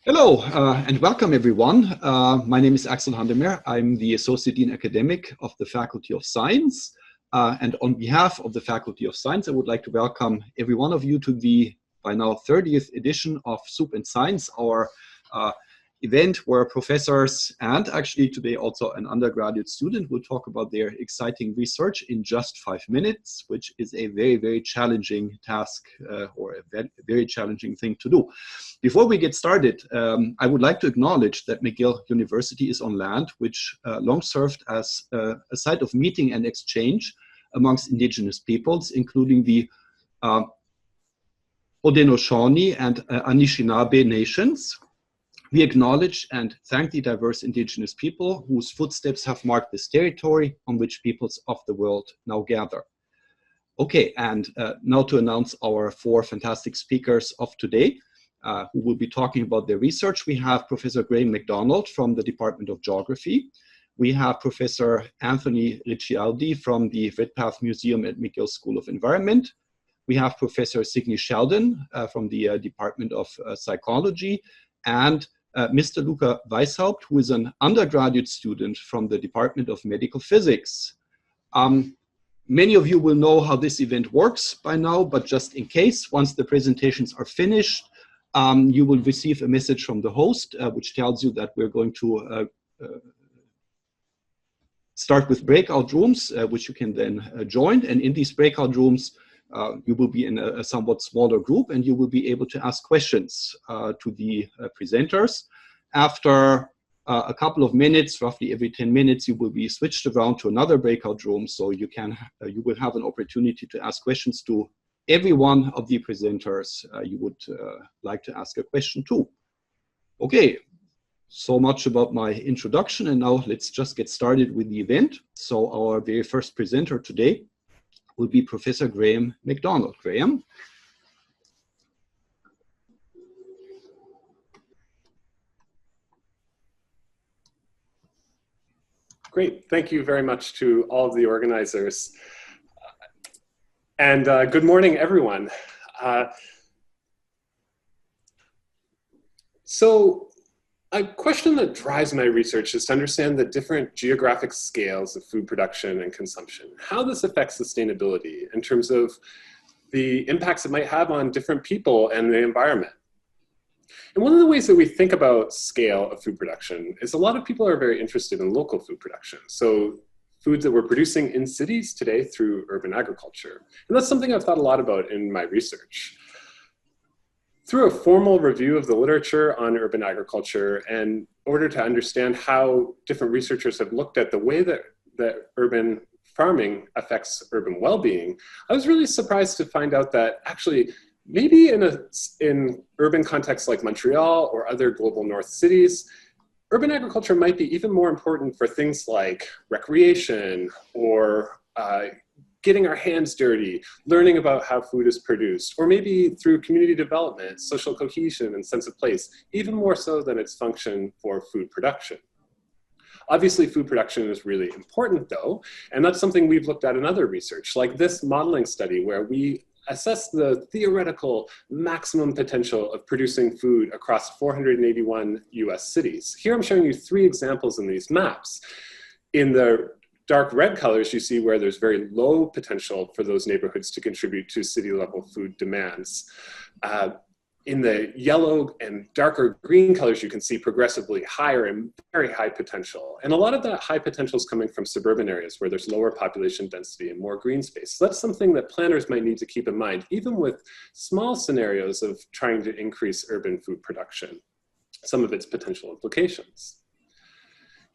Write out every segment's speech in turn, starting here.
Hello and welcome everyone. My name is Axel Handemer. I'm the Associate Dean Academic of the Faculty of Science. And on behalf of the Faculty of Science, I would like to welcome every one of you to the, by now, 30th edition of Soup and Science, our event where professors and actually today also an undergraduate student will talk about their exciting research in just 5 minutes, which is a very, very challenging task or a very challenging thing to do. Before we get started, I would like to acknowledge that McGill University is on land which long served as a site of meeting and exchange amongst indigenous peoples, including the Haudenosaunee and Anishinaabe nations. We acknowledge and thank the diverse indigenous people whose footsteps have marked this territory on which peoples of the world now gather. Okay, and now to announce our 4 fantastic speakers of today who will be talking about their research. We have Professor MacDonald from the Department of Geography. We have Professor Anthony Ricciardi from the Redpath Museum at McGill School of Environment. We have Professor Signy Sheldon from the Department of Psychology, and Mr. Luca Weishaupt, who is an undergraduate student from the Department of Medical Physics. Many of you will know how this event works by now, but just in case, once the presentations are finished, you will receive a message from the host, which tells you that we're going to start with breakout rooms, which you can then join. And in these breakout rooms, you will be in a somewhat smaller group and you will be able to ask questions to the presenters. After a couple of minutes, roughly every 10 minutes, you will be switched around to another breakout room, so you will have an opportunity to ask questions to every one of the presenters you would like to ask a question to. Okay, so much about my introduction, and now let's just get started with the event. So our very first presenter today will be Professor MacDonald. Graham. Great, thank you very much to all of the organizers. And good morning, everyone. So a question that drives my research is to understand the different geographic scales of food production and consumption, how this affects sustainability in terms of the impacts it might have on different people and the environment. And one of the ways that we think about scale of food production is a lot of people are very interested in local food production. So foods that we're producing in cities today through urban agriculture. And that's something I've thought a lot about in my research. Through a formal review of the literature on urban agriculture, and in order to understand how different researchers have looked at the way that urban farming affects urban well-being, I was really surprised to find out that actually, maybe in urban contexts like Montreal or other global north cities, urban agriculture might be even more important for things like recreation or getting our hands dirty, learning about how food is produced, or maybe through community development, social cohesion, and sense of place, even more so than its function for food production. Obviously, food production is really important though, and that's something we've looked at in other research, like this modeling study where we assess the theoretical maximum potential of producing food across 481 US cities. Here I'm showing you 3 examples in these maps. In the dark red colors, you see where there's very low potential for those neighborhoods to contribute to city level food demands. In the yellow and darker green colors, you can see progressively higher and very high potential. And a lot of that high potential is coming from suburban areas where there's lower population density and more green space. So that's something that planners might need to keep in mind, even with small scenarios of trying to increase urban food production, some of its potential implications.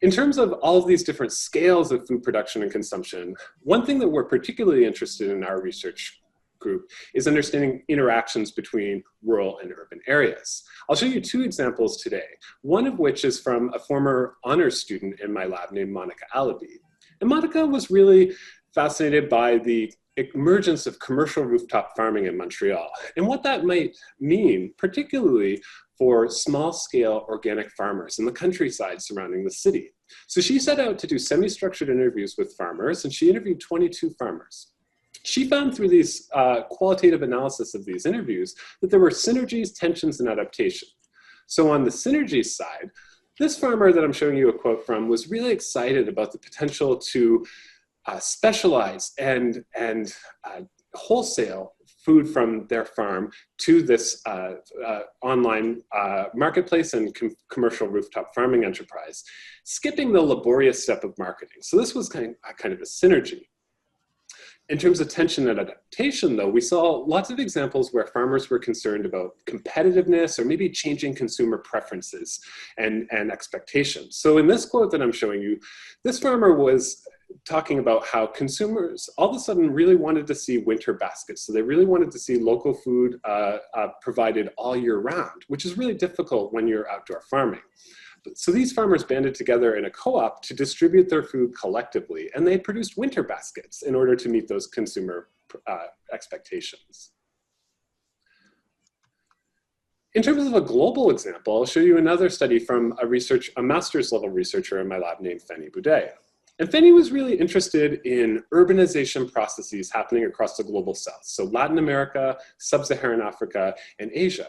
In terms of all of these different scales of food production and consumption, one thing that we're particularly interested in our research group is understanding interactions between rural and urban areas. I'll show you 2 examples today, one of which is from a former honors student in my lab named Monica Alabi. And Monica was really fascinated by the emergence of commercial rooftop farming in Montreal and what that might mean, particularly for small-scale organic farmers in the countryside surrounding the city. So she set out to do semi-structured interviews with farmers, and she interviewed 22 farmers. She found through these qualitative analysis of these interviews that there were synergies, tensions, and adaptation. So on the synergy side, this farmer that I'm showing you a quote from was really excited about the potential to specialize and wholesale food from their farm to this online marketplace and commercial rooftop farming enterprise, skipping the laborious step of marketing. So this was kind of a synergy. In terms of tension and adaptation, though, we saw lots of examples where farmers were concerned about competitiveness or maybe changing consumer preferences and expectations. So in this quote that I'm showing you, this farmer was talking about how consumers all of a sudden really wanted to see winter baskets. So they really wanted to see local food provided all year round, which is really difficult when you're outdoor farming. So these farmers banded together in a co-op to distribute their food collectively, and they produced winter baskets in order to meet those consumer expectations. In terms of a global example, I'll show you another study from a master's level researcher in my lab named Fanny Boudet. And Fanny was really interested in urbanization processes happening across the global south, so Latin America, Sub-Saharan Africa, and Asia.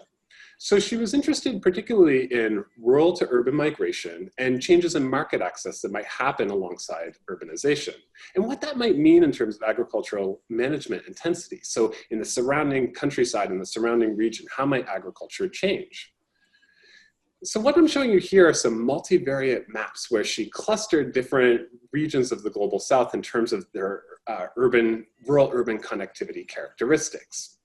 So she was interested particularly in rural to urban migration and changes in market access that might happen alongside urbanization, and what that might mean in terms of agricultural management intensity. So in the surrounding countryside, in the surrounding region, how might agriculture change? So what I'm showing you here are some multivariate maps where she clustered different regions of the global south in terms of their rural-urban connectivity characteristics.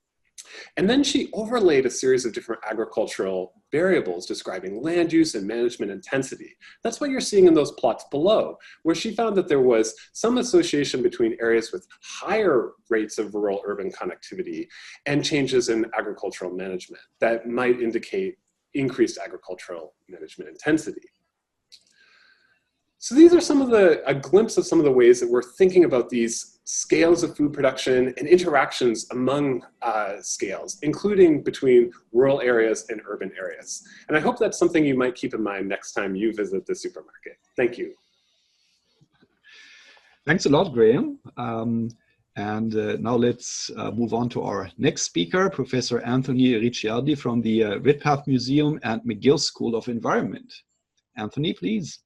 And then she overlaid a series of different agricultural variables describing land use and management intensity. That's what you're seeing in those plots below, where she found that there was some association between areas with higher rates of rural-urban connectivity and changes in agricultural management that might indicate increased agricultural management intensity. So these are a glimpse of some of the ways that we're thinking about these scales of food production and interactions among scales, including between rural areas and urban areas. And I hope that's something you might keep in mind next time you visit the supermarket. Thank you. Thanks a lot, Graham. Now let's move on to our next speaker, Professor Anthony Ricciardi from the Redpath Museum and McGill School of Environment. Anthony, please.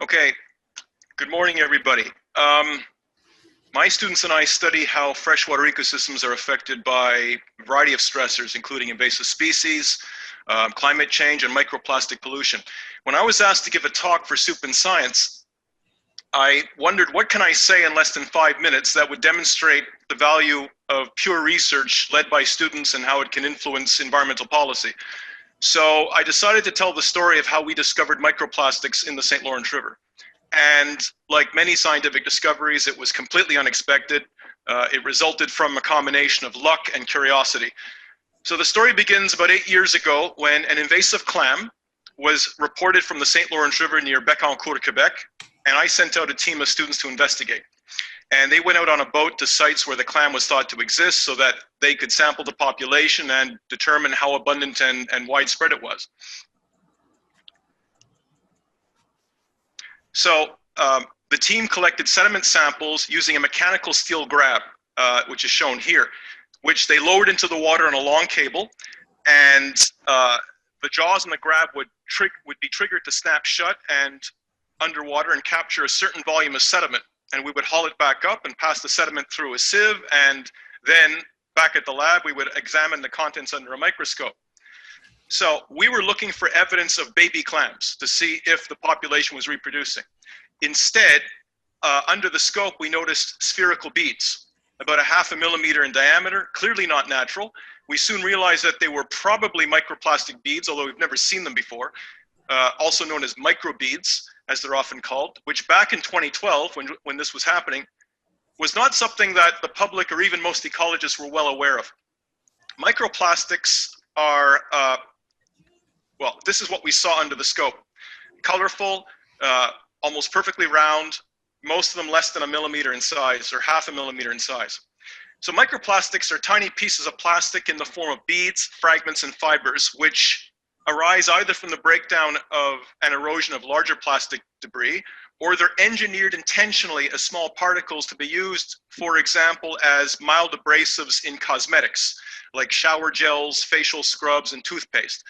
Okay, good morning, everybody. My students and I study how freshwater ecosystems are affected by a variety of stressors, including invasive species, climate change, and microplastic pollution. When I was asked to give a talk for Soup and Science, I wondered, what can I say in less than 5 minutes that would demonstrate the value of pure research led by students and how it can influence environmental policy? So I decided to tell the story of how we discovered microplastics in the St. Lawrence River. And like many scientific discoveries, it was completely unexpected. It resulted from a combination of luck and curiosity. So the story begins about 8 years ago when an invasive clam was reported from the St. Lawrence River near Bécancour, Quebec, and I sent out a team of students to investigate. And they went out on a boat to sites where the clam was thought to exist so that they could sample the population and determine how abundant and widespread it was. So the team collected sediment samples using a mechanical steel grab, which is shown here, which they lowered into the water on a long cable, and the jaws on the grab would be triggered to snap shut and underwater and capture a certain volume of sediment. And we would haul it back up and pass the sediment through a sieve, and then back at the lab, we would examine the contents under a microscope. So we were looking for evidence of baby clams to see if the population was reproducing. Instead, under the scope, we noticed spherical beads, about 0.5 millimeter in diameter, clearly not natural. We soon realized that they were probably microplastic beads, although we've never seen them before, also known as microbeads, as they're often called, which back in 2012, when this was happening, was not something that the public or even most ecologists were well aware of. Microplastics are, well, this is what we saw under the scope. Colorful, almost perfectly round, most of them less than 1 millimeter in size or 0.5 millimeter in size. So microplastics are tiny pieces of plastic in the form of beads, fragments, and fibers, which arise either from the breakdown of and erosion of larger plastic debris, or they're engineered intentionally as small particles to be used, for example, as mild abrasives in cosmetics, like shower gels, facial scrubs, and toothpaste.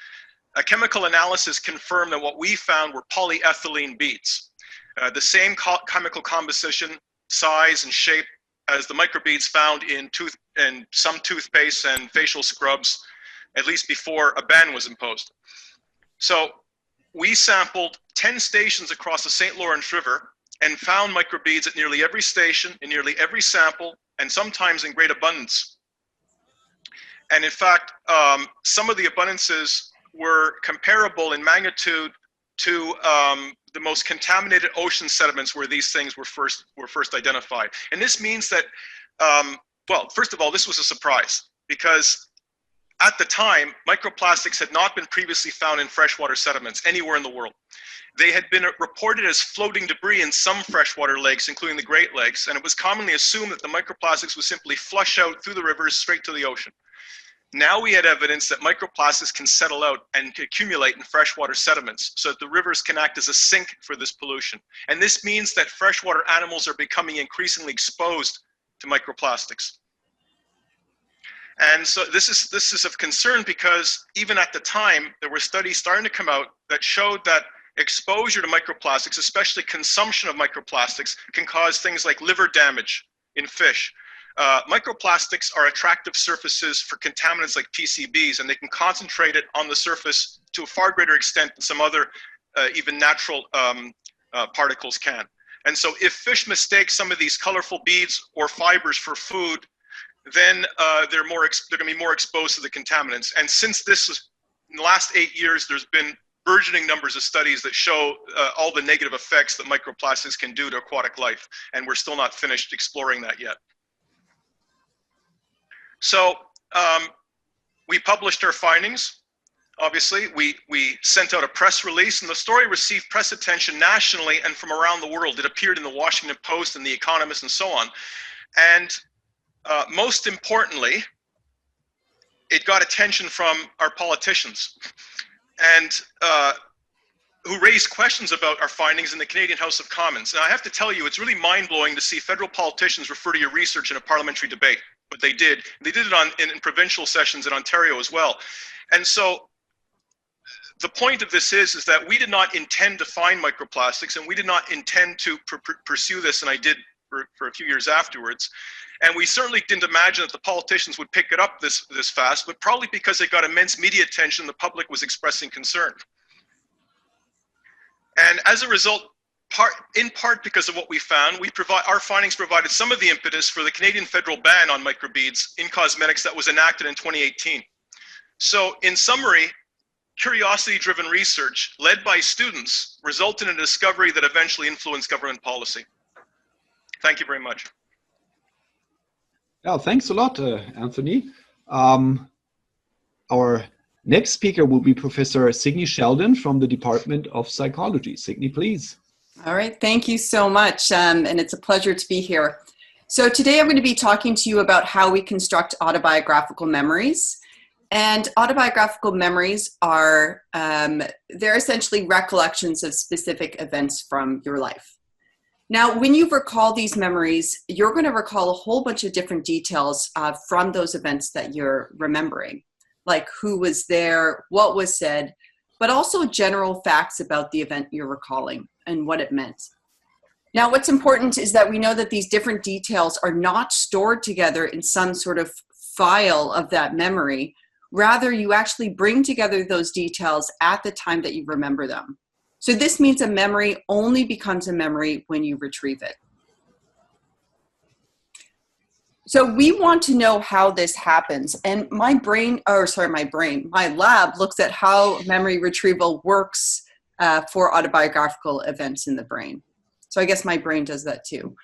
A chemical analysis confirmed that what we found were polyethylene beads, the same chemical composition, size, and shape as the microbeads found in some toothpaste and facial scrubs, at least before a ban was imposed. So we sampled 10 stations across the St. Lawrence River and found microbeads at nearly every station, in nearly every sample, and sometimes in great abundance. And in fact, some of the abundances were comparable in magnitude to the most contaminated ocean sediments where these things were first identified. And this means that, well, first of all, this was a surprise, because at the time, microplastics had not been previously found in freshwater sediments anywhere in the world. They had been reported as floating debris in some freshwater lakes, including the Great Lakes, and it was commonly assumed that the microplastics would simply flush out through the rivers straight to the ocean. Now we had evidence that microplastics can settle out and accumulate in freshwater sediments, so that the rivers can act as a sink for this pollution. And this means that freshwater animals are becoming increasingly exposed to microplastics. And so this is of concern, because even at the time, there were studies starting to come out that showed that exposure to microplastics, especially consumption of microplastics, can cause things like liver damage in fish. Microplastics are attractive surfaces for contaminants like PCBs, and they can concentrate it on the surface to a far greater extent than some other even natural particles can. And so if fish mistake some of these colorful beads or fibers for food, then they're going to be more exposed to the contaminants. And since this was in the last 8 years, there's been burgeoning numbers of studies that show all the negative effects that microplastics can do to aquatic life, and we're still not finished exploring that yet. So we published our findings. Obviously, we sent out a press release, and the story received press attention nationally and from around the world. It appeared in the Washington Post and the Economist and so on. And most importantly, it got attention from our politicians, and who raised questions about our findings in the Canadian House of Commons. And I have to tell you, it's really mind-blowing to see federal politicians refer to your research in a parliamentary debate. But they did. They did it in provincial sessions in Ontario as well. And so the point of this is that we did not intend to find microplastics, and we did not intend to pursue this, and I did for a few years afterwards. And we certainly didn't imagine that the politicians would pick it up this fast, but probably because it got immense media attention, the public was expressing concern. And as a result, in part because of what we found, our findings provided some of the impetus for the Canadian federal ban on microbeads in cosmetics that was enacted in 2018. So in summary, curiosity-driven research led by students resulted in a discovery that eventually influenced government policy. Thank you very much. Yeah, thanks a lot, Anthony. Our next speaker will be Professor Signy Sheldon from the Department of Psychology. Signy, please. All right, thank you so much, and it's a pleasure to be here. So today I'm going to be talking to you about how we construct autobiographical memories. And autobiographical memories are, they're essentially recollections of specific events from your life. Now, when you recall these memories, you're going to recall a whole bunch of different details from those events that you're remembering, like who was there, what was said, but also general facts about the event you're recalling and what it meant. Now, what's important is that we know that these different details are not stored together in some sort of file of that memory. Rather, you actually bring together those details at the time that you remember them. So this means a memory only becomes a memory when you retrieve it. So we want to know how this happens. And my lab looks at how memory retrieval works for autobiographical events in the brain. So I guess my brain does that too.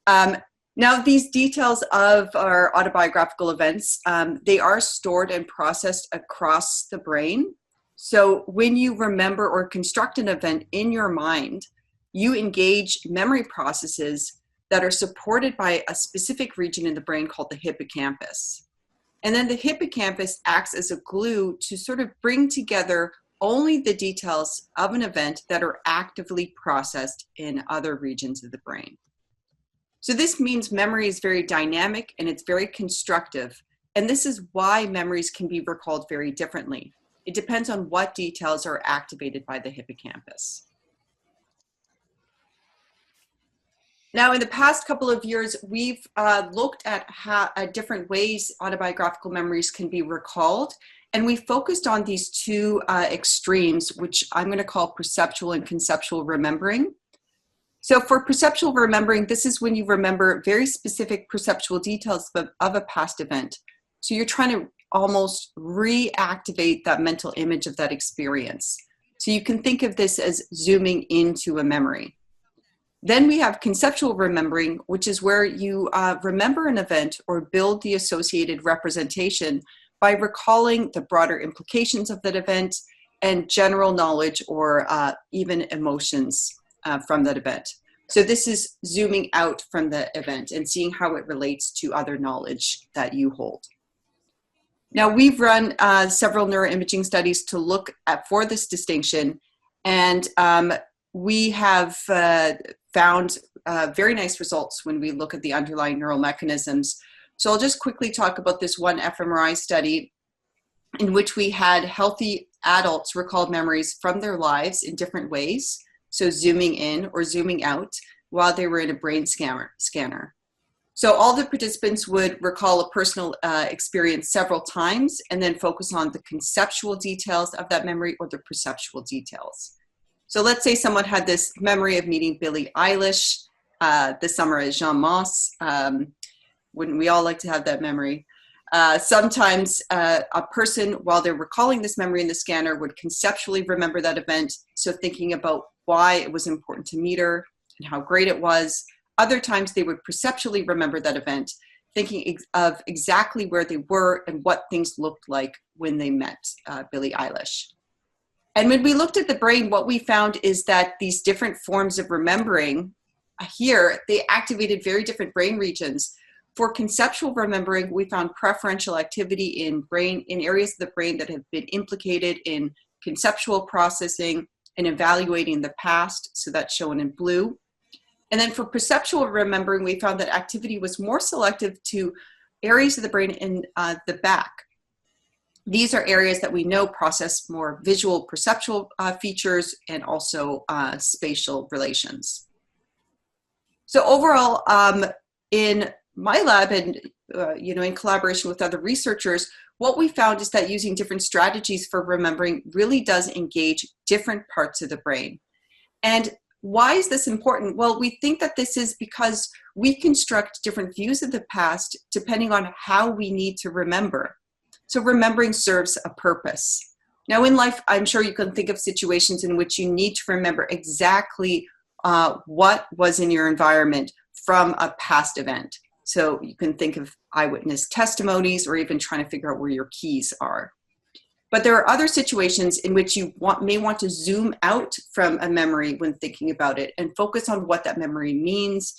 Now, these details of our autobiographical events, they are stored and processed across the brain. So when you remember or construct an event in your mind, you engage memory processes that are supported by a specific region in the brain called the hippocampus. And then the hippocampus acts as a glue to sort of bring together only the details of an event that are actively processed in other regions of the brain. So this means memory is very dynamic and it's very constructive. And this is why memories can be recalled very differently. It depends on what details are activated by the hippocampus. Now, in the past couple of years, we've looked at different ways autobiographical memories can be recalled. And we focused on these two extremes, which I'm going to call perceptual and conceptual remembering. So for perceptual remembering, this is when you remember very specific perceptual details of a past event. So you're trying to almost reactivate that mental image of that experience. So you can think of this as zooming into a memory. Then we have conceptual remembering, which is where you remember an event or build the associated representation by recalling the broader implications of that event and general knowledge or even emotions from that event. So this is zooming out from the event and seeing how it relates to other knowledge that you hold. Now, we've run several neuroimaging studies to look at for this distinction, and we have found very nice results when we look at the underlying neural mechanisms. So I'll just quickly talk about this one fMRI study in which we had healthy adults recall memories from their lives in different ways. So zooming in or zooming out while they were in a brain scanner. So all the participants would recall a personal experience several times and then focus on the conceptual details of that memory or the perceptual details. So let's say someone had this memory of meeting Billie Eilish this summer at Jean Moss. Wouldn't we all like to have that memory? Sometimes a person, while they're recalling this memory in the scanner, would conceptually remember that event. So thinking about why it was important to meet her and how great it was. Other times they would perceptually remember that event, thinking of exactly where they were and what things looked like when they met Billie Eilish. And when we looked at the brain, what we found is that these different forms of remembering here, they activated very different brain regions. For conceptual remembering, we found preferential activity in areas of the brain that have been implicated in conceptual processing and evaluating the past, so that's shown in blue. And then for perceptual remembering, we found that activity was more selective to areas of the brain in the back. These are areas that we know process more visual perceptual features and also spatial relations. So overall, in my lab and in collaboration with other researchers, what we found is that using different strategies for remembering really does engage different parts of the brain. And why is this important? Well, we think that this is because we construct different views of the past depending on how we need to remember. So remembering serves a purpose. Now in life, I'm sure you can think of situations in which you need to remember exactly what was in your environment from a past event. So you can think of eyewitness testimonies or even trying to figure out where your keys are. But there are other situations in which you may want to zoom out from a memory when thinking about it and focus on what that memory means,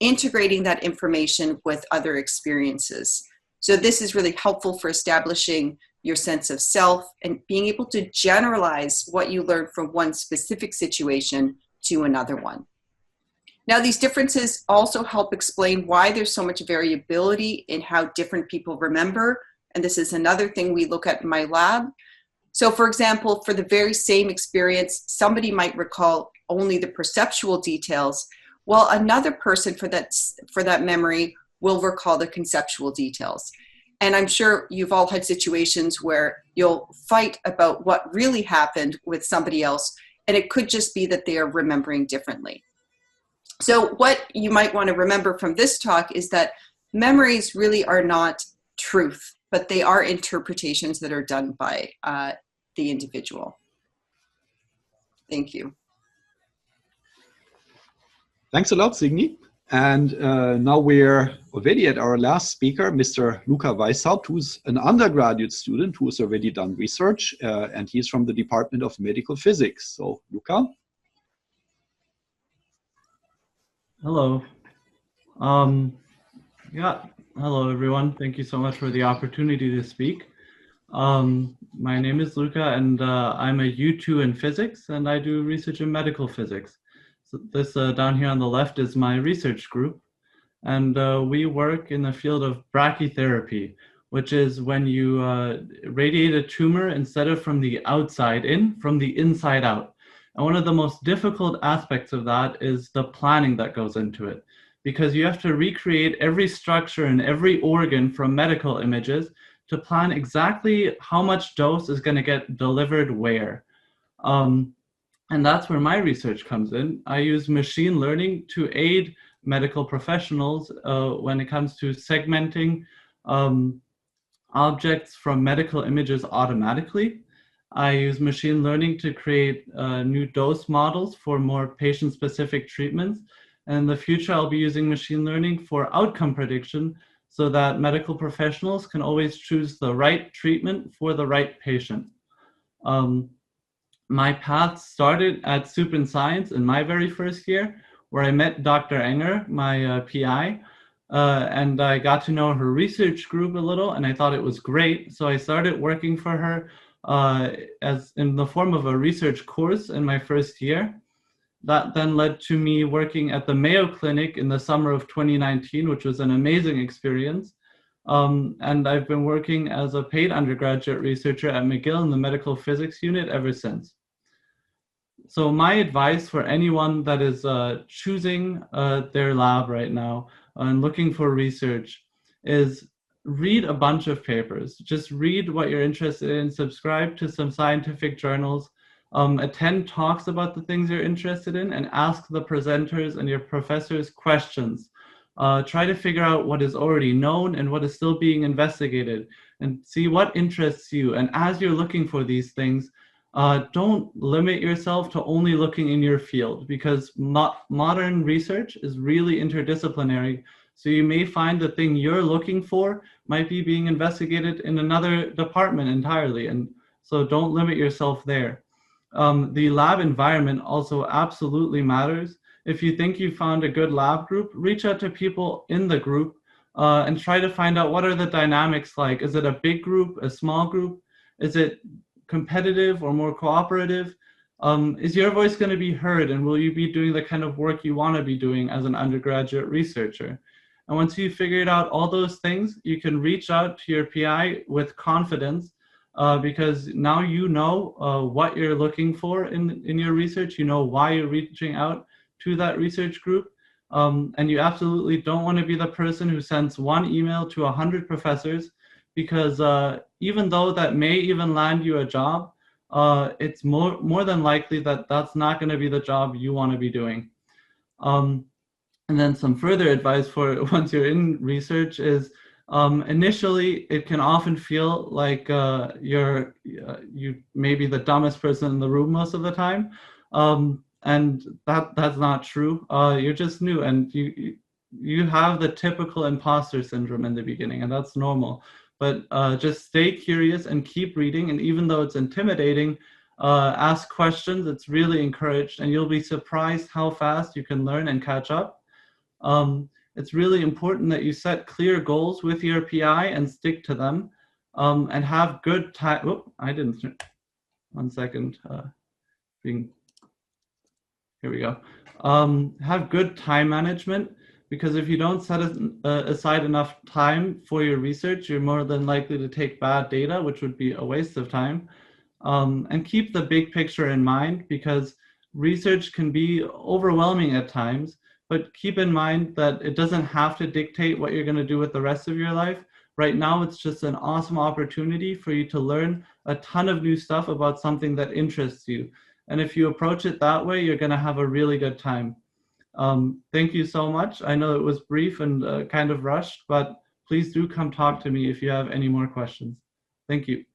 integrating that information with other experiences. So this is really helpful for establishing your sense of self and being able to generalize what you learned from one specific situation to another one. Now, these differences also help explain why there's so much variability in how different people remember. And this is another thing we look at in my lab. So for example, for the very same experience, somebody might recall only the perceptual details, while another person for that memory will recall the conceptual details. And I'm sure you've all had situations where you'll fight about what really happened with somebody else, and it could just be that they are remembering differently. So what you might want to remember from this talk is that memories really are not truth, but they are interpretations that are done by the individual. Thank you. Thanks a lot, Signy. And now we're already at our last speaker, Mr. Luca Weishaupt, who's an undergraduate student who has already done research, and he's from the Department of Medical Physics. So, Luca. Hello. Yeah, hello everyone. Thank you so much for the opportunity to speak. My name is Luca, and I'm a U2 in physics, and I do research in medical physics. So this down here on the left is my research group, and we work in the field of brachytherapy, which is when you radiate a tumor instead of from the outside in, from the inside out. And one of the most difficult aspects of that is the planning that goes into it, because you have to recreate every structure and every organ from medical images to plan exactly how much dose is going to get delivered where. And that's where my research comes in. I use machine learning to aid medical professionals when it comes to segmenting objects from medical images automatically. I use machine learning to create new dose models for more patient-specific treatments. And in the future, I'll be using machine learning for outcome prediction so that medical professionals can always choose the right treatment for the right patient. My path started at Soup and Science in my very first year, where I met Dr. Enger, my PI, and I got to know her research group a little, and I thought it was great. So I started working for her as in the form of a research course in my first year. That then led to me working at the Mayo Clinic in the summer of 2019, which was an amazing experience. And I've been working as a paid undergraduate researcher at McGill in the medical physics unit ever since. So my advice for anyone that is choosing their lab right now and looking for research is read a bunch of papers. Just read what you're interested in, subscribe to some scientific journals, attend talks about the things you're interested in, and ask the presenters and your professors questions. Try to figure out what is already known and what is still being investigated, and see what interests you. And as you're looking for these things, don't limit yourself to only looking in your field, because modern research is really interdisciplinary. So you may find the thing you're looking for might be being investigated in another department entirely. And so don't limit yourself there. The lab environment also absolutely matters. If you think you found a good lab group, reach out to people in the group and try to find out what are the dynamics like. Is it a big group, a small group? Is it competitive or more cooperative? Is your voice going to be heard, and will you be doing the kind of work you want to be doing as an undergraduate researcher? And once you've figured out all those things, you can reach out to your PI with confidence because now you know what you're looking for in your research. You know why you're reaching out to that research group. And you absolutely don't want to be the person who sends one email to 100 professors, because even though that may even land you a job, it's more than likely that that's not going to be the job you want to be doing. And then some further advice for once you're in research is initially it can often feel like you may be the dumbest person in the room most of the time. And that's not true. You're just new, and you have the typical imposter syndrome in the beginning, and that's normal. But just stay curious and keep reading. And even though it's intimidating, ask questions. It's really encouraged, and you'll be surprised how fast you can learn and catch up. It's really important that you set clear goals with your PI and stick to them, and have good time. Oh, I didn't. 1 second. Here we go. Have good time management, because if you don't set aside enough time for your research, you're more than likely to take bad data, which would be a waste of time. And keep the big picture in mind, because research can be overwhelming at times, but keep in mind that it doesn't have to dictate what you're going to do with the rest of your life. Right now, it's just an awesome opportunity for you to learn a ton of new stuff about something that interests you. And if you approach it that way, you're going to have a really good time. Thank you so much. I know it was brief and kind of rushed, but please do come talk to me if you have any more questions. Thank you.